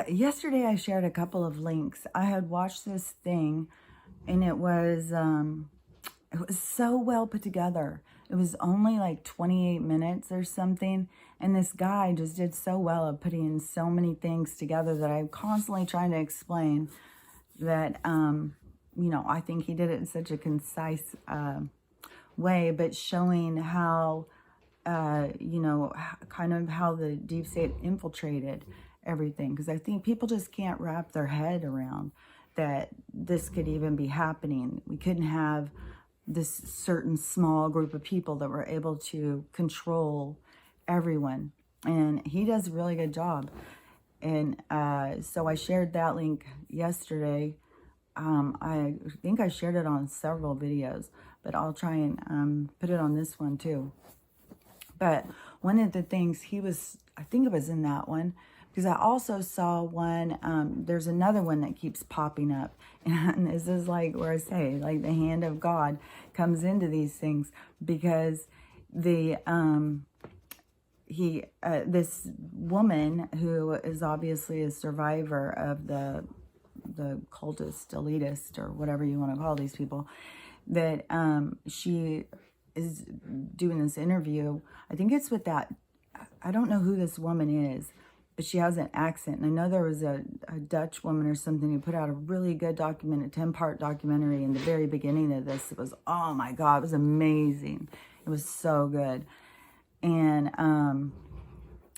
Yesterday I shared a couple of links. I had watched this thing, and it was so well put together. It was only like 28 minutes or something, and this guy just did so well at putting so many things together that I'm constantly trying to explain that, I think he did it in such a concise way, but showing how, kind of how the deep state infiltrated everything. Because I think people just can't wrap their head around that this could even be happening. We couldn't have this certain small group of people that were able to control everyone. And he does a really good job. And so I shared that link yesterday. I think I shared it on several videos, but I'll try and put it on this one too. But one of the things I think it was in that one, because I also saw one, there's another one that keeps popping up. And this is like where I say, like the hand of God comes into these things, because this woman who is obviously a survivor of the cultist, elitist, or whatever you want to call these people, that she is doing this interview. I think it's with that, I don't know who this woman is, but she has an accent. And I know there was a Dutch woman or something who put out a really good document, a 10-part documentary in the very beginning of this. It was, oh my God, it was amazing. It was so good. And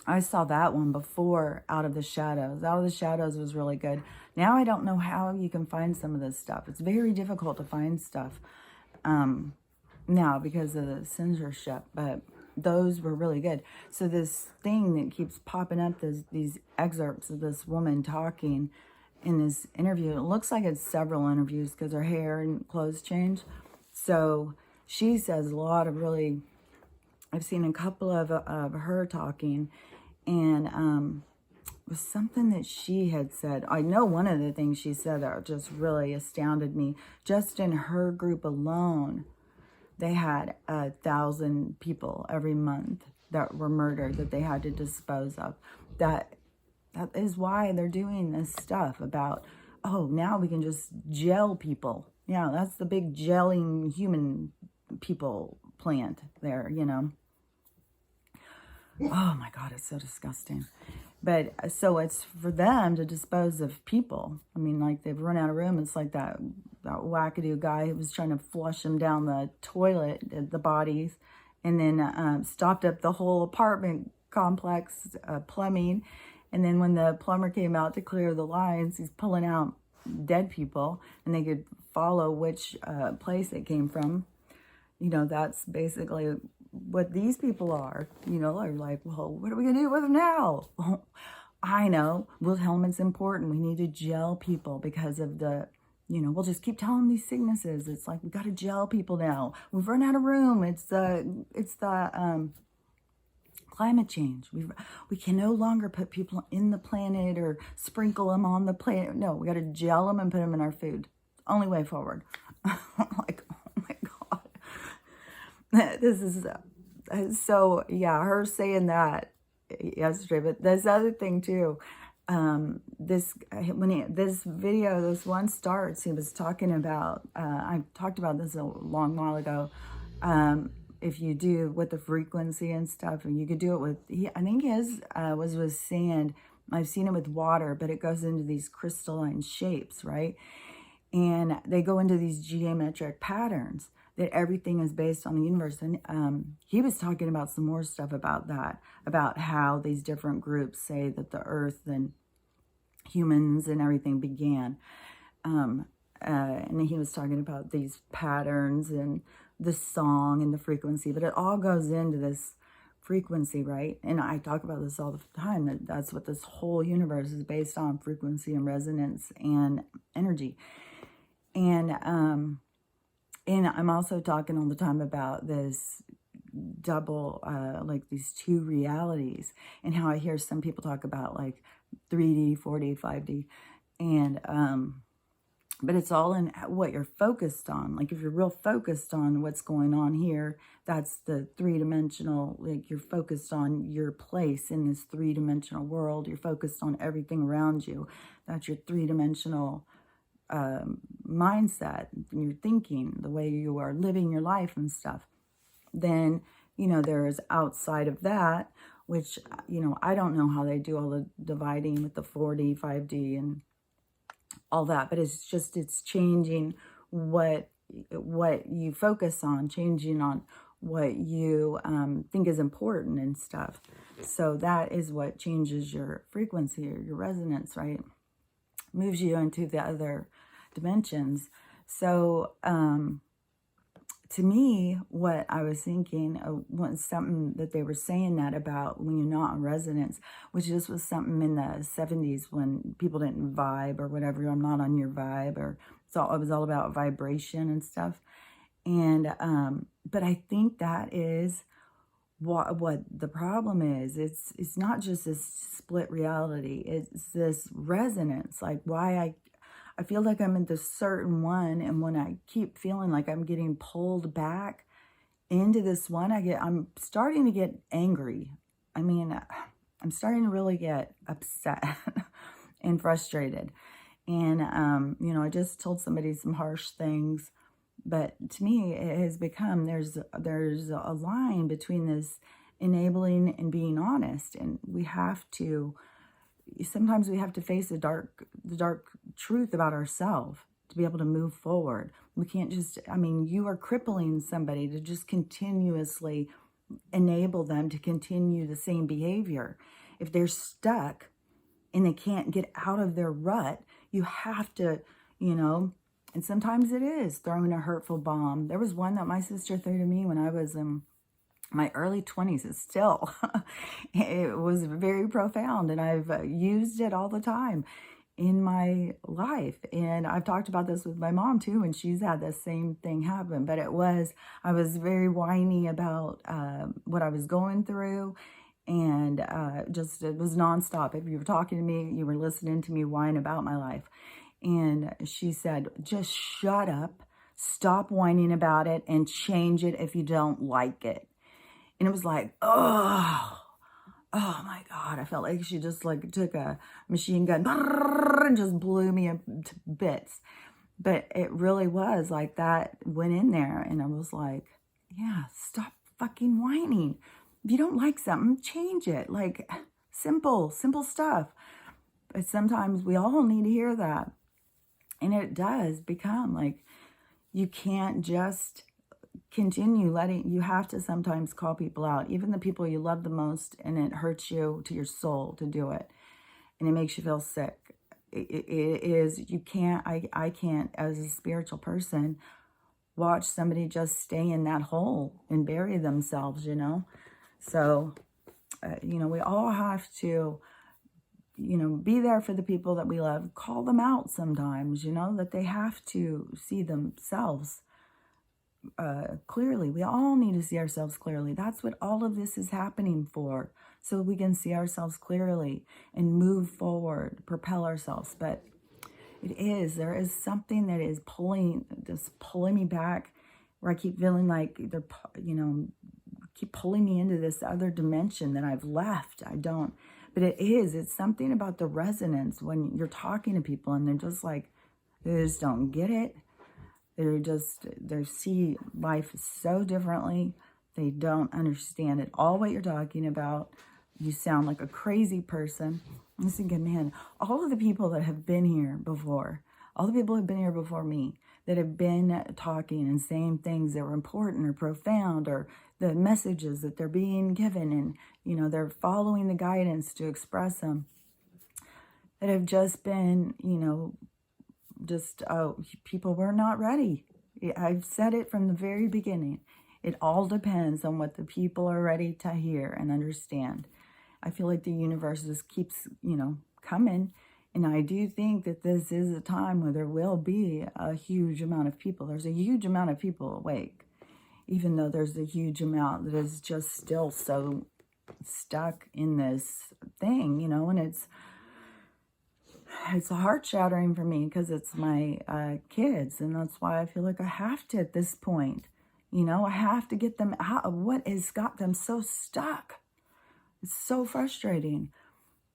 I saw that one before, Out of the Shadows. Out of the Shadows was really good. Now I don't know how you can find some of this stuff. It's very difficult to find stuff now because of the censorship, but those were really good. So this thing that keeps popping up, these excerpts of this woman talking in this interview. It looks like it's several interviews because her hair and clothes change. So she says a lot of really, I've seen a couple of her talking, and was something that she had said. I know one of the things she said that just really astounded me. Just in her group alone, they had 1,000 people every month that were murdered that they had to dispose of. That is why they're doing this stuff about, oh, now we can just gel people. Yeah, that's the big gelling human people plant there, Oh my God, it's so disgusting. But so it's for them to dispose of people. I mean, like they've run out of room. It's like that wackadoo guy who was trying to flush them down the toilet, the bodies, and then stopped up the whole apartment complex plumbing. And then when the plumber came out to clear the lines, he's pulling out dead people, and they could follow which place it came from. That's basically what these people are. Are like, well, what are we gonna do with them now? I know, we'll tell them it's important. We need to gel people because of we'll just keep telling them these sicknesses. It's like, we got to gel people now. We've run out of room. It's the climate change. We can no longer put people in the planet or sprinkle them on the planet. No, we got to gel them and put them in our food. Only way forward. Like, oh my God. This is so, yeah, her saying that yesterday. But this other thing too, this video, this one starts, he was talking about, I talked about this a long while ago, if you do with the frequency and stuff, and you could do it with, I think his was with sand. I've seen it with water, but it goes into these crystalline shapes, right? And they go into these geometric patterns, that everything is based on the universe. And he was talking about some more stuff about that, about how these different groups say that the earth and humans and everything began. And he was talking about these patterns and the song and the frequency, but it all goes into this frequency, right? And I talk about this all the time, that's what this whole universe is based on: frequency and resonance and energy. And I'm also talking all the time about this double, like these two realities, and how I hear some people talk about like 3D, 4D, 5D. And But it's all in what you're focused on. Like if you're real focused on what's going on here, that's the three-dimensional, like you're focused on your place in this three-dimensional world. You're focused on everything around you. That's your three-dimensional mindset, your thinking, the way you are living your life and stuff. Then, there is outside of that, which, I don't know how they do all the dividing with the 4D, 5D, and all that, but it's changing what you focus on, changing on what you think is important and stuff. So that is what changes your frequency or your resonance, right? Moves you into the other dimensions. So to me, what I was thinking was something that they were saying that about when you're not in resonance, which this was something in the 70s when people didn't vibe or whatever. I'm not on your vibe, or it was all about vibration and stuff. And but I think that is what the problem is. It's not just this split reality. It's this resonance. Like why I feel like I'm in this certain one, and when I keep feeling like I'm getting pulled back into this one, I'm starting to get angry. I mean, I'm starting to really get upset and frustrated. And, I just told somebody some harsh things, but to me, it has become, there's a line between this enabling and being honest. And sometimes we have to face the dark truth about ourselves to be able to move forward. We can't just, you are crippling somebody to just continuously enable them to continue the same behavior. If they're stuck and they can't get out of their rut, you have to, and sometimes it is throwing a hurtful bomb. There was one that my sister threw to me when I was my early 20s. Is still, it was very profound, and I've used it all the time in my life. And I've talked about this with my mom too, and she's had the same thing happen. But I was very whiny about what I was going through, and it was nonstop. If you were talking to me, you were listening to me whine about my life. And she said, just shut up, stop whining about it, and change it if you don't like it. And it was like, oh my God. I felt like she just took a machine gun and just blew me to bits. But it really was like that went in there. And I was like, yeah, stop fucking whining. If you don't like something, change it. Like simple stuff. But sometimes we all need to hear that. And it does become like, you can't just continue you have to sometimes call people out, even the people you love the most, and it hurts you to your soul to do it, and it makes you feel sick. You can't, I can't, as a spiritual person, watch somebody just stay in that hole and bury themselves, so we all have to be there for the people that we love. Call them out sometimes, that they have to see themselves clearly. We all need to see ourselves clearly. That's what all of this is happening for, so we can see ourselves clearly and move forward, propel ourselves. But there is something that is pulling me back, where I keep feeling like they're, keep pulling me into this other dimension that I've left. But it's something about the resonance when you're talking to people and they're just like, they just don't get it. They see life so differently. They don't understand at all what you're talking about. You sound like a crazy person. I'm thinking, man, all of the people that have been here before, all the people who have been here before me, that have been talking and saying things that were important or profound, or the messages that they're being given, and, they're following the guidance to express them, that have just been, people were not ready. I've said it from the very beginning. It all depends on what the people are ready to hear and understand. I feel like the universe just keeps, coming. And I do think that this is a time where there will be a huge amount of people. There's a huge amount of people awake, even though there's a huge amount that is just still so stuck in this thing, and it's heart shattering for me because it's my kids. And that's why I feel like I have to at this point. You know, I have to get them out of what has got them so stuck. It's so frustrating.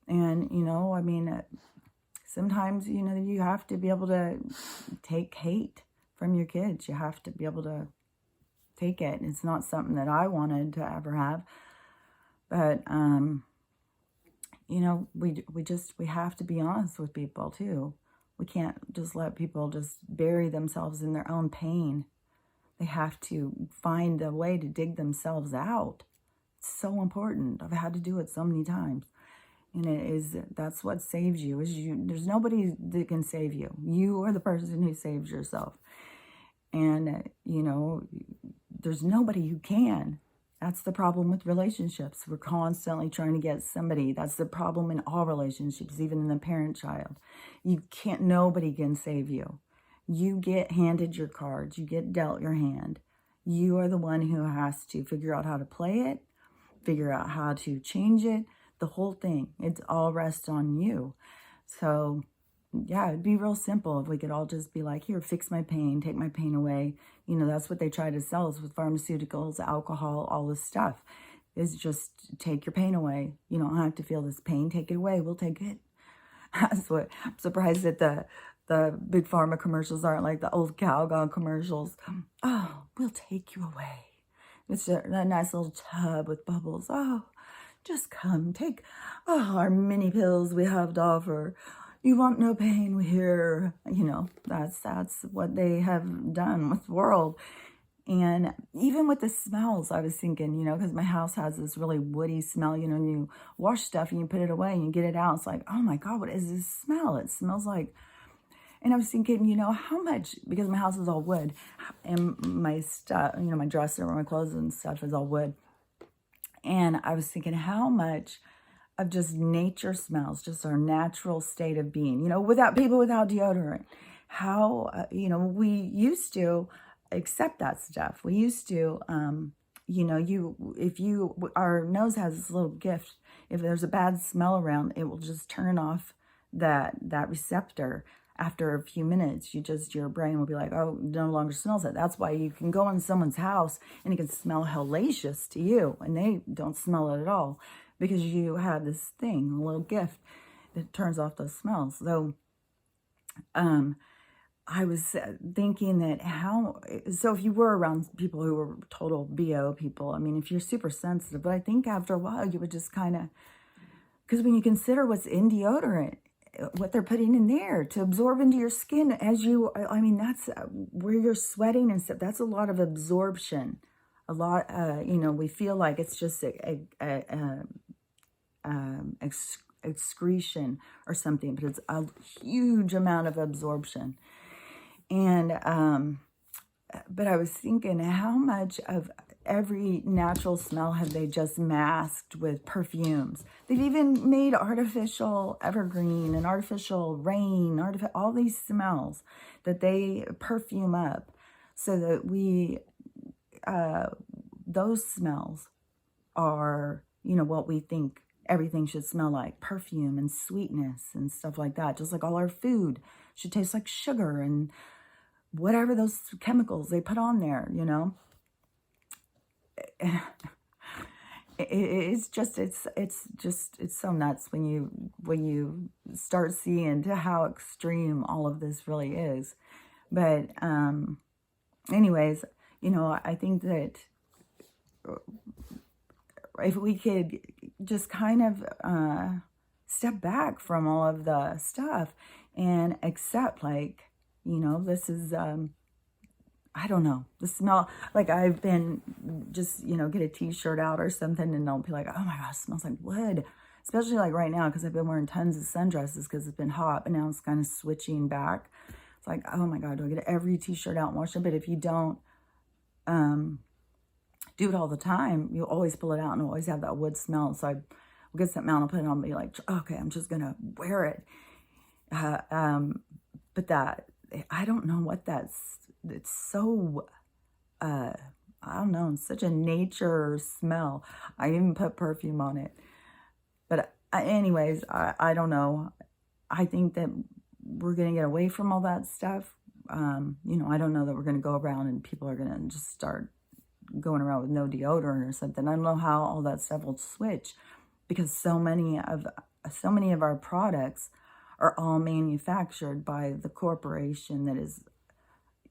And, you know, I mean, sometimes, you know, you have to be able to take hate from your kids. You have to be able to take it. It's not something that I wanted to ever have. But, you know, we have to be honest with people too. We can't just let people just bury themselves in their own pain. They have to find a way to dig themselves out. It's so important. I've had to do it so many times. And that's what saves you, is you. There's nobody that can save you. You are the person who saves yourself. And, you know, there's nobody who can. That's the problem with relationships. We're constantly trying to get somebody. That's the problem in all relationships, even in the parent-child. Nobody can save you. You get handed your cards. You get dealt your hand. You are the one who has to figure out how to play it, figure out how to change it, the whole thing. It's all rests on you. So, yeah, it'd be real simple if we could all just be like, here, fix my pain, take my pain away. You know, that's what they try to sell us with pharmaceuticals, alcohol, all this stuff. Is just take your pain away. You don't have to feel this pain. Take it away. We'll take it. That's what I'm surprised that the big pharma commercials aren't like the old Calgon commercials. Oh, we'll take you away. It's a nice little tub with bubbles. Oh, just come take our mini pills we have to offer. You want no pain, we're here. You know, that's what they have done with the world. And even with the smells, I was thinking, you know, because my house has this really woody smell, you know, and you wash stuff and you put it away and you get it out. It's like, oh my God, what is this smell? It smells like, and I was thinking, you know, how much, because my house is all wood and my stuff, you know, my dresser, my clothes and stuff is all wood. And I was thinking how much of just nature smells, just our natural state of being, you know, without deodorant, how, you know, we used to accept that stuff. We used to, you know, our nose has this little gift. If there's a bad smell around, it will just turn off that receptor. After a few minutes, your brain will be like, oh, no longer smells it. That's why you can go in someone's house and it can smell hellacious to you and they don't smell it at all because you have this thing, a little gift that turns off those smells. So, I was thinking that so if you were around people who were total BO people, I mean, if you're super sensitive, but I think after a while you would just kind of, because when you consider what's in deodorant, what they're putting in there to absorb into your skin I mean, that's where you're sweating and stuff. That's a lot of absorption. A lot, you know, we feel like it's just excretion or something, but it's a huge amount of absorption. And, but I was thinking, how much of every natural smell have they just masked with perfumes? They've even made artificial evergreen and artificial rain, all these smells that they perfume up so that those smells are, you know, what we think everything should smell like, perfume and sweetness and stuff like that. Just like all our food should taste like sugar and whatever those chemicals they put on there, you know. It's so nuts when you start seeing to how extreme all of this really is. But anyways, you know, I think that if we could just kind of step back from all of the stuff and accept, like, you know, this is I don't know, the smell. Like, I've been just, you know, get a t-shirt out or something and they'll be like, oh my gosh, it smells like wood. Especially like right now, because I've been wearing tons of sundresses because it's been hot, but now it's kind of switching back. It's like, oh my God, do I get every t-shirt out and wash it? But if you don't do it all the time, you always pull it out and always have that wood smell. So I will get something out and I'll put it on and be like, okay, I'm just going to wear it. But that, I don't know what it's so, I don't know, it's such a nature smell. I even put perfume on it. But anyways, I don't know. I think that we're going to get away from all that stuff. You know, I don't know that we're going to go around and people are going to just start going around with no deodorant or something. I don't know how all that stuff will switch, because so many of our products are all manufactured by the corporation that is,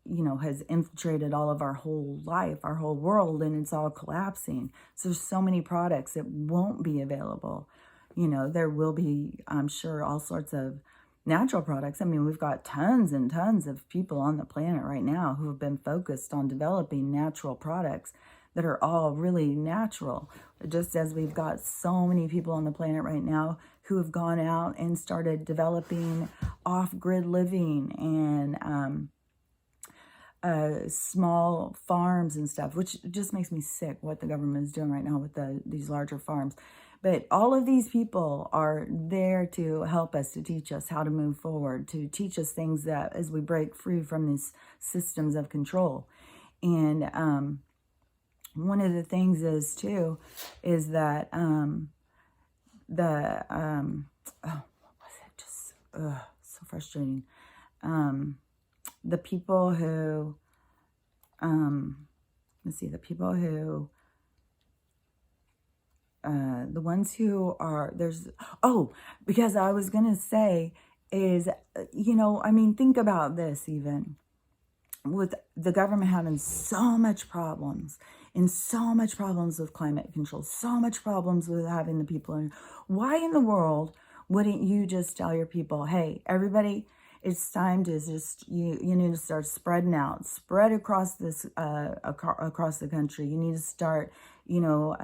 you know, has infiltrated all of our whole life, our whole world, and it's all collapsing. So there's so many products that won't be available. You know, there will be, I'm sure, all sorts of natural products. I mean, we've got tons and tons of people on the planet right now who have been focused on developing natural products that are all really natural. Just as we've got so many people on the planet right now who have gone out and started developing off-grid living and small farms and stuff, which just makes me sick what the government is doing right now with these larger farms. But all of these people are there to help us, to teach us how to move forward, to teach us things that as we break free from these systems of control. And one of the things is too, is that oh, what was it? Just so frustrating. The people who, let's see, the people who, the ones who are, because I was going to say is, you know, I mean, think about this even. With the government having so much problems and so much problems with climate control, so much problems with having the people in, why in the world wouldn't you just tell your people, hey, everybody, it's time to just, you need to start spreading out, spread across this, across the country. You need to start, you know,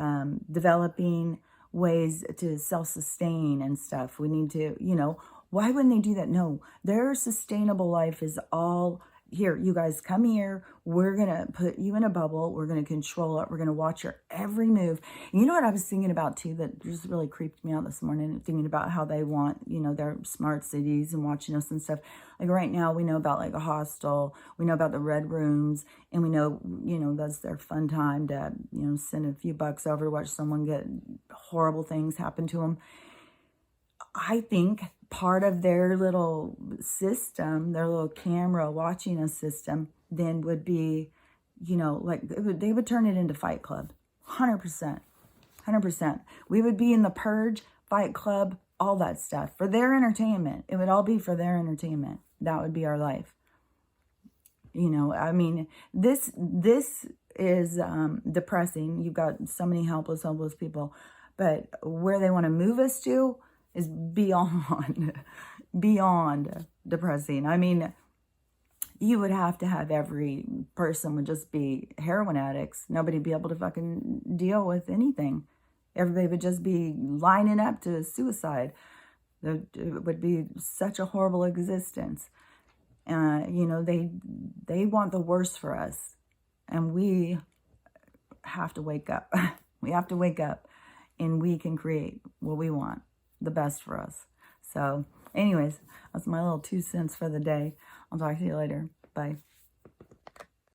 developing ways to self-sustain and stuff. We need to, you know, why wouldn't they do that? No, their sustainable life is all, here, you guys come here. We're going to put you in a bubble. We're going to control it. We're going to watch your every move. And you know what I was thinking about too, that just really creeped me out this morning, thinking about how they want, you know, their smart cities and watching us and stuff. Like right now we know about like a hostel, we know about the red rooms, and we know, you know, that's their fun time to, you know, send a few bucks over to watch someone get horrible things happen to them. I think part of their little system, their little camera watching us system, then would be, you know, like they would turn it into Fight Club. 100%. 100%. We would be in the Purge, Fight Club, all that stuff for their entertainment. It would all be for their entertainment. That would be our life. You know, I mean, this is depressing. You've got so many helpless people. But where they want to move us to is beyond depressing. I mean, you would have to have every person would just be heroin addicts. Nobody would be able to fucking deal with anything. Everybody would just be lining up to suicide. It would be such a horrible existence. You know, they want the worst for us. And we have to wake up. We have to wake up. And we can create what we want, the best for us. So anyways, that's my little 2 cents for the day. I'll talk to you later. Bye.